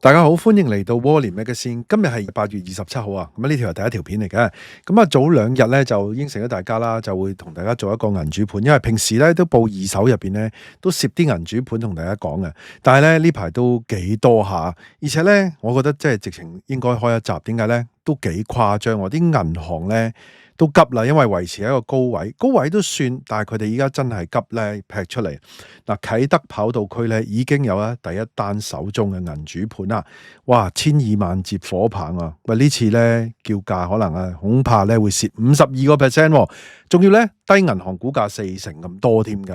大家好，歡迎嚟到窩廉 Magazine。今日係8月27號啊，咁呢條係第一條片嚟嘅。咁啊，早兩日咧就應承咗大家啦，就會同大家做一個銀主盤，因為平時咧都報二手入邊咧都攝啲銀主盤同大家講嘅，但係咧呢排都幾多下，而且咧我覺得即係直情應該開一集，點解咧都幾誇張喎？啲銀行咧都急啦，因為維持喺一個高位都算，但係佢哋依家真係急咧劈出嚟。嗱，啟德跑道區咧已經有第一單手中嘅銀主盤啦，哇，120,000接火棒啊！喂，呢次咧叫價可能恐怕咧會蝕52%，仲要咧低銀行股價40%咁多添㗎。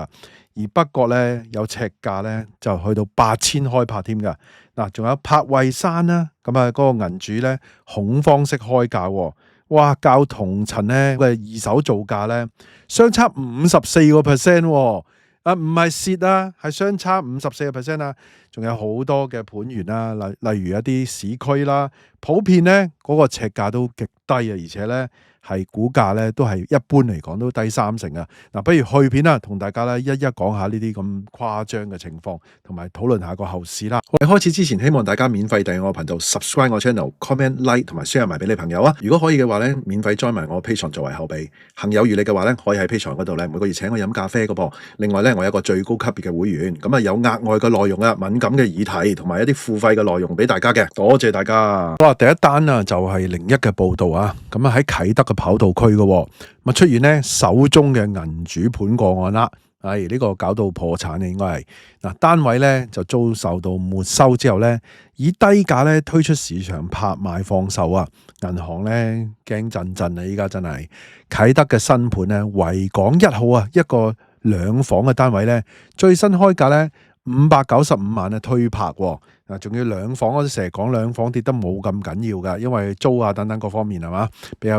而北角咧有尺價咧就去到8000開拍添㗎。嗱，仲有柏惠山啦，咁啊嗰個銀主咧恐慌式開價喎。哇！較同層咧嘅二手造價咧，相差54%喎。唔係蝕啊，係相差54%啊。仲有好多嘅盤源啦，例如一啲市區啦，普遍咧嗰個尺價都極低啊，而且咧係股價咧都係一般嚟講都低30%啊。嗱，不如去片啦，同大家咧一一講下呢啲咁誇張嘅情況，同埋討論下個後市啦。我哋開始之前，希望大家免費訂閱我頻道 ，subscribe 我 channel，comment like 同埋 share 埋俾你朋友啊。如果可以嘅話咧，免費 join 埋我 Patreon 作為後備。行有餘力嘅話咧，可以喺 Patreon 嗰度咧每個月請我飲咖啡嘅噃。另外咧，我有一個最高級別嘅會員，咁啊有額外嘅內容啊，敏感嘅議題同埋一啲付費嘅內容俾大家嘅，多謝大家。哇，第一單啊就係01嘅報道啊，咁啊喺啟德嘅跑道區嘅，咁啊出現咧手中嘅銀主盤個案啦。呢個搞到破產嘅應該係嗱，單位咧就遭受到沒收之後咧，以低價咧推出市場拍賣放售啊！銀行咧驚震震啊！依家真係啟德嘅新盤咧，維港1號啊，一個兩房嘅單位咧，最新開價咧595萬啊推拍喎。嗱，仲要兩房，我成日講兩房跌得冇咁緊要噶，因為租啊等等各方面係嘛，比較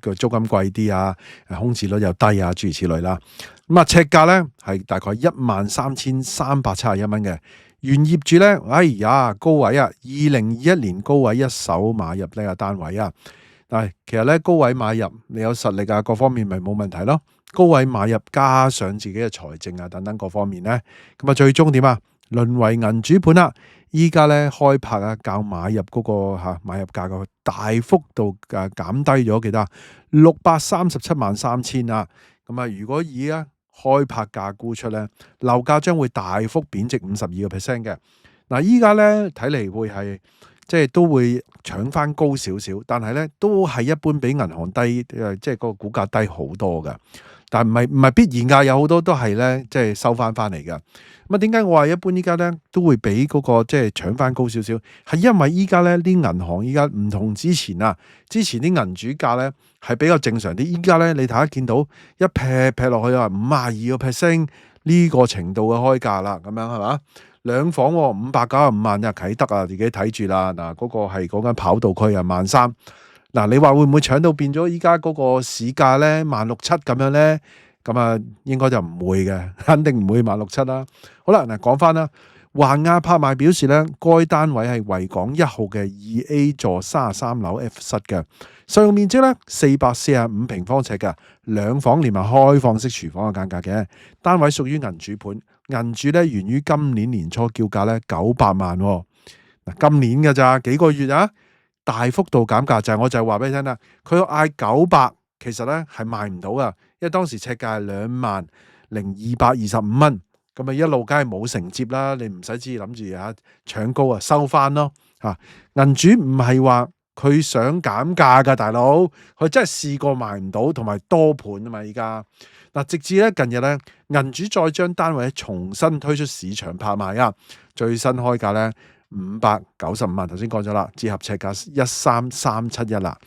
個租金貴啲啊，空置率又低啊，諸如此類啦。咁啊，尺價咧係大概13,371蚊嘅。原業主咧，哎呀高位啊，2021年高位一手買入呢個單位啊。但係其實咧高位買入，你有實力啊，各方面咪冇問題咯。高位買入加上自己嘅財政啊等等各方面咧，咁啊最終點啊？淪為銀主盤啦！依家咧開拍啊，較買入嗰個買入價格大幅度減低咗幾多？637.3萬啊！咁啊，如果以開拍價估出咧，樓價將會大幅貶值52%嘅。嗱，依家咧睇嚟會係即係都會搶翻高少少，但係咧都係一般比銀行低，即係個股價低好多噶。但唔係必然㗎，有好多都係咧，即係收翻嚟㗎。咁啊，點解我話一般依家咧都會比嗰個即係搶翻高少少？係因為依家咧啲銀行依家唔同之前啊，之前啲銀主價咧係比較正常啲。依家咧你睇下見到一劈落去啊52%呢個程度嘅開價啦，咁樣係嘛？兩房595萬啊，啟德啊，自己睇住啦。嗱，嗰個係講緊跑道區啊，13,000。嗱，你話會唔會搶到變咗依家嗰個市價咧16,700咁樣咧？咁啊，應該就唔會嘅，肯定唔會16,700啦。好啦，嗱講翻啦，環亞拍賣表示咧，該單位係維港1號嘅2A 座33樓 F 室嘅，實用面積咧445平方尺嘅，兩房連埋開放式廚房嘅間隔嘅，單位屬於銀主盤，銀主咧源於今年年初叫價咧900萬喎。嗱，今年嘅咋幾個月啊？大幅度減價就係我就話俾你聽啦，佢嗌900，其實咧係賣唔到噶，因為當時尺價係20,225蚊，咁啊一路梗係冇承接啦，你唔使知諗住搶高啊收翻咯嚇。銀主唔係話佢想減價噶，大佬，佢真係試過賣唔到，同埋多盤啊嘛依家。嗱，直至咧近日咧，銀主再將單位重新推出市場拍賣啊，最新開價咧595萬，頭先講咗啦，折合尺價13,371啦。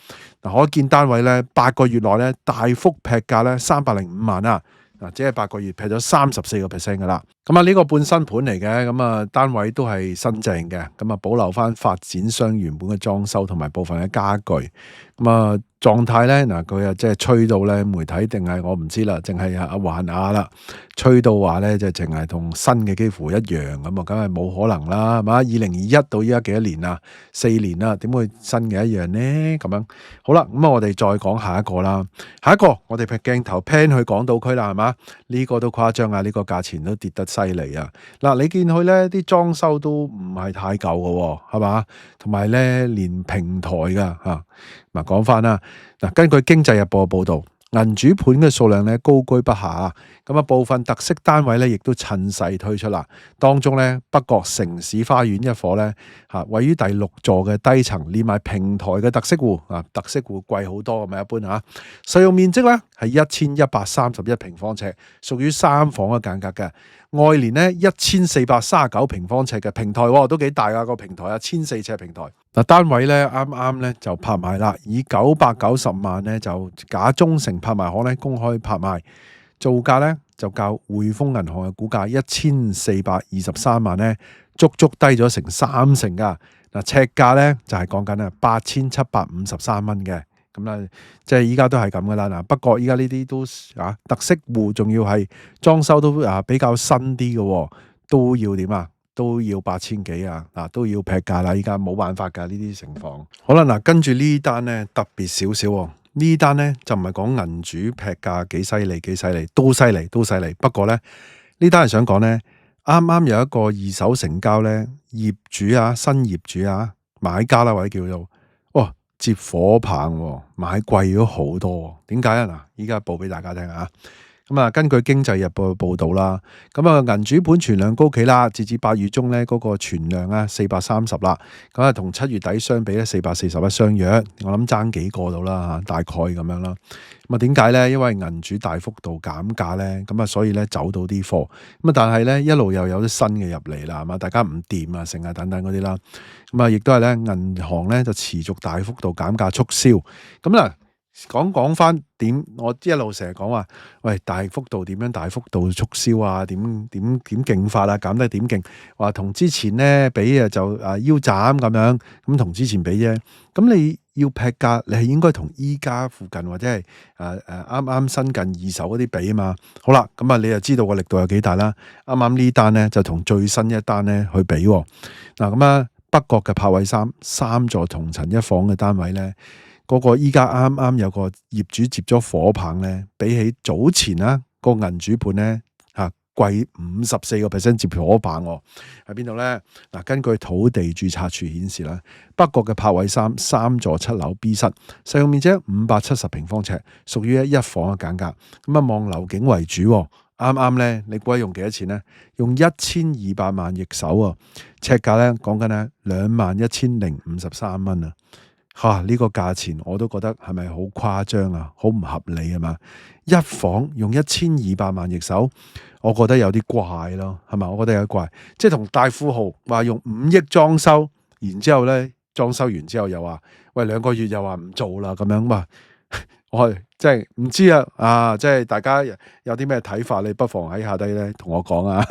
嗱，可見單位咧8個月內咧大幅劈價咧305萬啊！嗱，即係8個月劈咗34% 噶啦。咁啊呢個半新盤嚟嘅，咁啊單位都係新淨嘅，咁啊保留翻發展商原本嘅裝修同埋部分嘅家具。咁啊狀態咧，嗱佢啊即係吹到咧媒體定係我唔知啦，淨係環亞啦，吹到話咧就淨係同新嘅幾乎一樣咁啊，梗係冇可能啦，係嘛？2021到依家幾多年啊？4年啦，點會新嘅一樣呢？咁樣好啦，咁啊我哋再講下一個啦，下一個我哋拍鏡頭 pan 去港島區啦，係嘛？呢個都誇張啊，呢個價錢都跌得犀利啊！嗱，你見佢咧啲裝修都唔係太舊嘅喎，係嘛？同埋咧連平台㗎嚇。嗱，講翻啦，嗱，根據經濟日報嘅報導，銀主盤嘅數量咧高居不下啊！咁啊，部分特色單位咧亦都趁勢推出啦。當中咧北角城市花園一伙咧嚇，位於第6座嘅低層，連埋平台嘅特色戶啊，特色戶貴好多，咁啊一般嚇。實用面積咧係1131平方尺，屬於3房嘅間隔嘅。外連咧1439平方尺嘅平台，都幾大啊個平台啊，1400尺平台。嗱，單位咧啱啱咧就拍賣啦，以990萬咧就假中誠拍賣行咧公開拍賣，造價咧就較匯豐銀行嘅估價1423萬咧，足足低咗成30%噶。嗱，尺價咧就係講緊啊8753蚊嘅。咁啦，即係依家都係咁噶啦。嗱，不過依家呢啲都特色戶，仲要係裝修都比較新啲嘅，都要點啊？都要8000幾啊！都要劈價啦。依家冇辦法㗎呢啲情況。好啦，嗱，跟住呢單咧特別少少喎。呢單咧就唔係講銀主劈價幾犀利幾犀利，都犀利都犀利。不過咧呢單係想講咧，啱啱有一個二手成交咧，業主新業主買家啦或者叫做接火棒喎，買貴咗好多。點解啊？嗱，依家報俾大家聽啊。咁啊，根據經濟日報嘅報導啦，咁啊銀主盤存量高企啦，截至8月中咧嗰個存量430啦，咁啊同7月底相比咧441相若，我諗爭幾個到啦嚇，大概咁樣啦。咁啊點解咧？因為銀主大幅度減價咧，咁啊所以咧走到啲貨，咁啊但係咧一路又有啲新嘅入嚟啦，係嘛？大家唔掂啊，成啊等等嗰啲啦，咁啊亦都係咧銀行咧就持續大幅度減價促銷，咁嗱。講翻點，我一路成日講話，喂，大幅度點樣大幅度促銷啊？點勁法啊？減得點勁？話同之前咧比就腰斬咁樣，咁同之前比啫。咁你要劈價，你係應該同依家附近或者係啱啱新近二手嗰啲比啊嘛。好啦，咁你就知道個力度有幾大啦。啱啱呢單咧就同最新一單咧去比喎。嗱，咁北角嘅柏偉三座同層一房嘅單位咧。嗰個依家啱啱有個業主接咗火棒咧，比起早前個銀主盤咧貴54%接火棒喎，喺邊度咧？嗱，根據土地註冊處顯示啦，北角嘅柏偉三座7樓 B 室，實用面積570平方尺，屬於一房嘅間隔，咁望樓景為主喎。啱啱咧，你估下用幾多錢咧？用1200萬易手啊，尺價咧講緊咧21053蚊啊！呢個價錢我都覺得係咪好誇張啊？好唔合理啊嘛！一房用1200萬易手，我覺得有啲怪咯，係嘛？我覺得有啲怪，即係同大富豪話用5億裝修，然之後咧裝修完之後又話喂2個月又話唔做啦咁樣嘛。我即係唔知即係大家有啲咩睇法，你不妨喺下低咧同我講啊。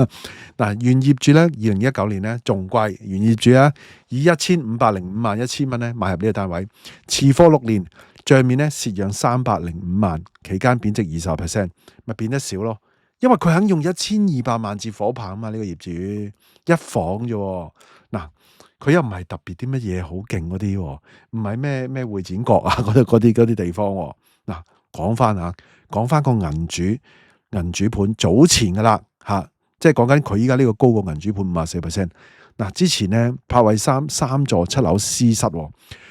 嗱，原業主咧2019年咧仲貴，原業主以1505萬1千蚊咧買入呢個單位，持貨6年，帳面咧蝕讓305萬，期間貶值20%，咪變得少咯。因為佢肯用1200萬接火棒啊嘛，呢個業主一房啫。嗱，佢又唔係特別啲乜嘢好勁嗰啲，唔係咩會展角嗰啲地方。嗱，講翻個銀主盤早前噶啦即係講緊佢依家呢個高過銀主盤54%。嗱，之前咧柏偉三座7樓 C 室，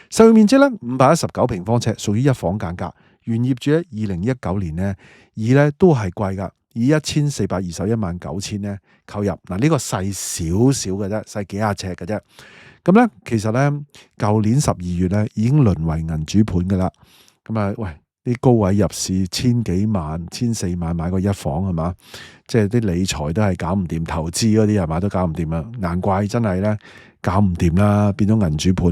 實用面積咧519平方尺，屬於一房間隔。原業主咧2019年咧都係貴噶，以1421萬9千咧購入。嗱，呢個細少少嘅啫，細幾廿尺嘅啫。咁咧其實咧舊年12月咧已經淪為銀主盤噶啦。咁喂。啲高位入市千幾萬、1400萬買個一房係嘛？即係啲理財都係搞唔掂，投資嗰啲係嘛都搞唔掂啦。難怪真係咧搞唔掂啦，變咗銀主盤。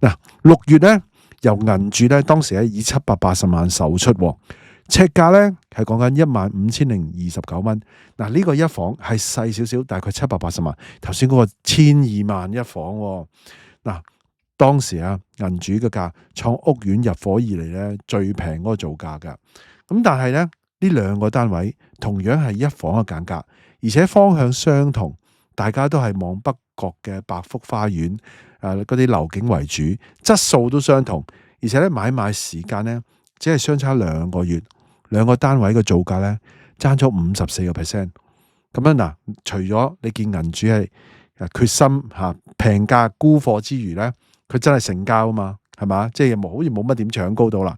嗱，6月咧由銀主咧當時以780萬售出，尺價咧係講緊15029蚊。嗱，呢個一房係細少少，大概780萬。頭先嗰個1200萬一房。嗱。當時銀主嘅價創屋苑入伙以嚟咧最平嗰個造價噶，咁但係咧呢2個單位同樣係一房嘅間隔，而且方向相同，大家都係望北角嘅百福花園嗰啲樓景為主，質素都相同，而且咧買賣時間咧只係相差2個月，2個單位嘅造價咧爭咗54%。咁樣嗱，除咗你見銀主係決心平價沽貨之餘咧，佢真係成交啊嘛，係嘛？即係好似冇乜點搶高到啦。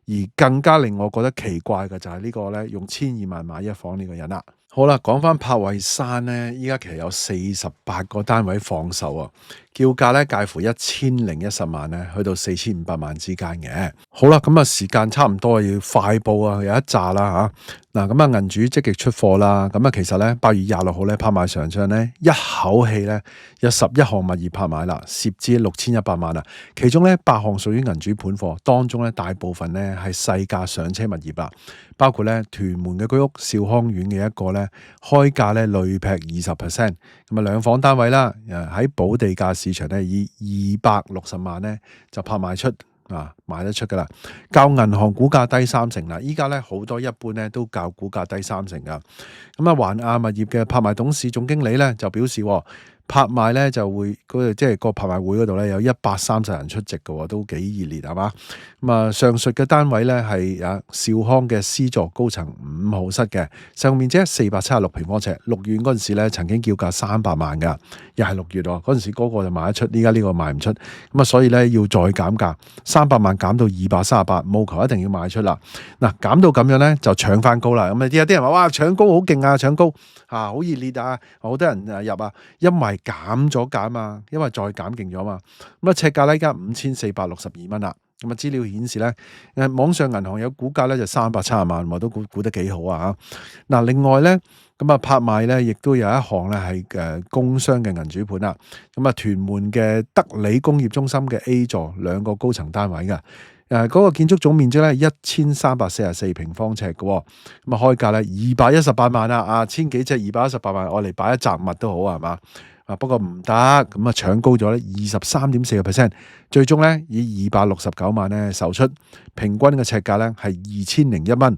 而更加令我覺得奇怪嘅就係呢個咧，用1,200,000買一房呢個人啦。好啦，講翻柏慧山咧，依家其實有48個單位放售啊，叫價咧介乎1,010萬咧，去到4,500萬之間嘅。好啦，咁啊時間差唔多要快報啊，有一紮啦吓。嗱，咁啊銀主積極出貨啦。咁啊其實咧8月26號咧拍賣場上咧一口氣咧有11項物業拍賣啦，涉資6,100萬啊。其中咧8項屬於銀主盤貨，當中咧大部分咧係細價上車物業啦，包括咧屯門嘅居屋兆康苑嘅一個咧開價咧累劈20%，咁啊兩房單位啦，喺補地價市場咧以260萬咧就拍賣出。賣得出噶啦，較銀行估價低30%啦。依家咧好多一般咧都較估價低30%噶。咁啊，環亞物業嘅拍賣董事總經理咧就表示，拍賣咧就會即係個拍賣會嗰度咧有130人出席嘅，都幾熱烈係嘛？咁啊，上述嘅單位咧係兆康嘅 C 座高層5號室嘅，使用面積476平方尺。6月嗰陣時咧曾經叫價300萬噶，又係6月嗰陣時嗰個就賣得出，依家呢個賣唔出，咁啊所以咧要再減價，300萬減到238，務求一定要賣出啦。嗱，減到咁樣咧就搶翻高啦。咁有啲人話哇搶高好勁啊，搶高好熱烈啊，好多人入啊，因為減咗價嘛，因為再減勁咗嘛。咁啊尺價咧而家5,462蚊啦。咁啊資料顯示咧，網上銀行有估價咧就370萬，我都估得幾好啊。嗱，另外咧咁啊拍賣咧亦都有一項咧係工商嘅銀主盤啦。咁啊屯門嘅德里工業中心嘅 A 座2個高層單位嘅。嗰個建築總面積咧1,344平方尺嘅，咁啊開價咧218萬啦，千幾尺218萬，我嚟擺一雜物都好係嘛？不過唔得，咁啊搶高咗咧23.4%，最終咧以269萬咧售出，平均嘅尺價咧係2,001蚊。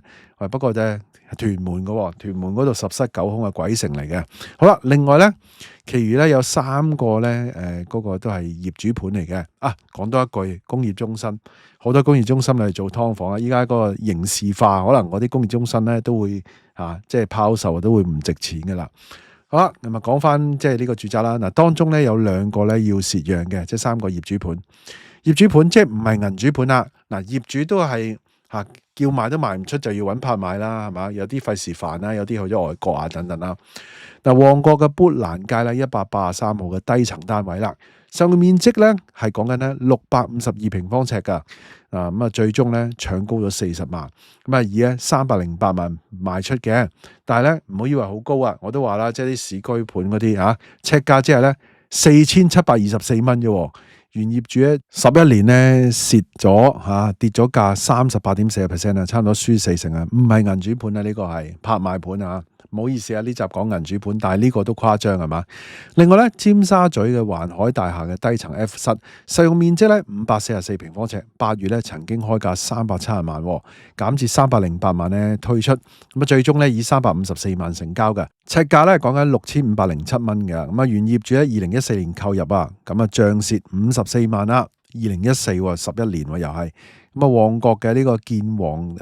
不過啫屯門嘅，屯門嗰度十室九空嘅鬼城嚟嘅。好啦，另外咧，其餘咧有3個咧，嗰個都係業主盤嚟嘅。講多一句，工業中心好多工業中心嚟做劏房啊！依家嗰個刑事化，可能嗰啲工業中心咧都會即係拋售都會唔值錢噶啦。好啦，咁啊講翻即係呢個住宅啦。嗱，當中咧有2個咧要蝕讓嘅，即係3個業主盤。業主盤即係唔係銀主盤啦。嗱，業主都係叫賣都賣唔出，就要揾拍賣啦，係嘛？有啲費事煩啦，有啲去咗外國等等啦。嗱，旺角嘅砵蘭街咧183號嘅低層單位啦，上嘅面積咧係講緊咧652平方尺噶。咁啊最終咧搶高咗40萬，咁啊以咧308萬賣出嘅。但係咧唔好以為好高啊，我都話啦，即係啲市區盤嗰啲尺價即係咧4,724蚊啫。原業主咧11年咧蝕咗跌咗價38.4%啊，差唔多輸40%啊，唔係銀主盤啊，呢個係拍賣盤啊。唔好意思啊，呢集講銀主盤，但係呢個都誇張係嘛？另外咧，尖沙咀嘅環海大廈嘅低層 F 室，使用面積咧544平方尺，8月咧曾經開價370萬，減至308萬咧推出，咁啊最終咧以354萬成交嘅，尺價咧講緊6,507蚊嘅，咁啊原業主咧2014年購入啊，咁啊賬蝕54萬啦，201411年又係。咁啊，旺角嘅呢個建皇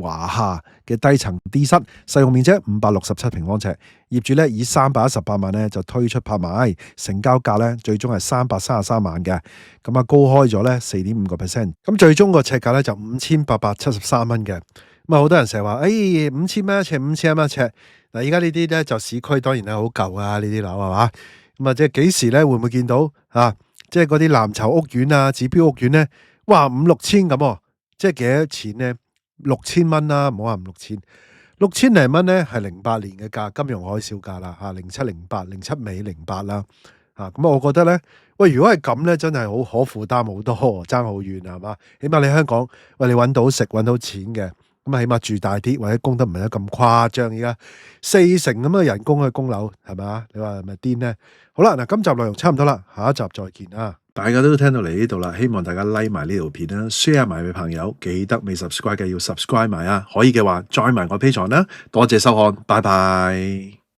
華夏嘅低層 D 室，使用面積567平方尺，業主咧以318萬咧就推出拍賣，成交價咧最終係333萬嘅，咁啊高開咗咧4.5%，咁最終個尺價咧就5,873蚊嘅。咁啊好多人成日話5,000蚊一尺，5,000蚊一尺。嗱，依家呢啲咧就市區當然係好舊啊，呢啲樓係嘛？咁啊即係幾時咧會唔會見到即係嗰啲藍籌屋苑啊、指標屋苑咧？哇，5,000-6,000咁，即係幾多錢咧？6,000蚊啦，唔好話5,000-6,000 ，6,000零蚊咧係08年嘅價，金融海嘯價啦07、08、07尾08啦，咁我覺得咧，喂，如果係咁咧，真係好可負擔好多，爭好遠係嘛？起碼你香港，喂，你揾到食揾到錢嘅，咁啊起碼住大啲，或者供得唔係得咁誇張，而家4成咁嘅人工去供樓係咪？你話係咪癲咧？好啦，嗱，今集內容差唔多啦，下一集再見啊！大家都聽到嚟呢度啦，希望大家 like 埋呢條片啦 ，share 埋俾朋友，記得未 subscribe 嘅要 subscribe 埋啊！可以嘅話，join埋我 Patreon啦，多謝收看，拜拜。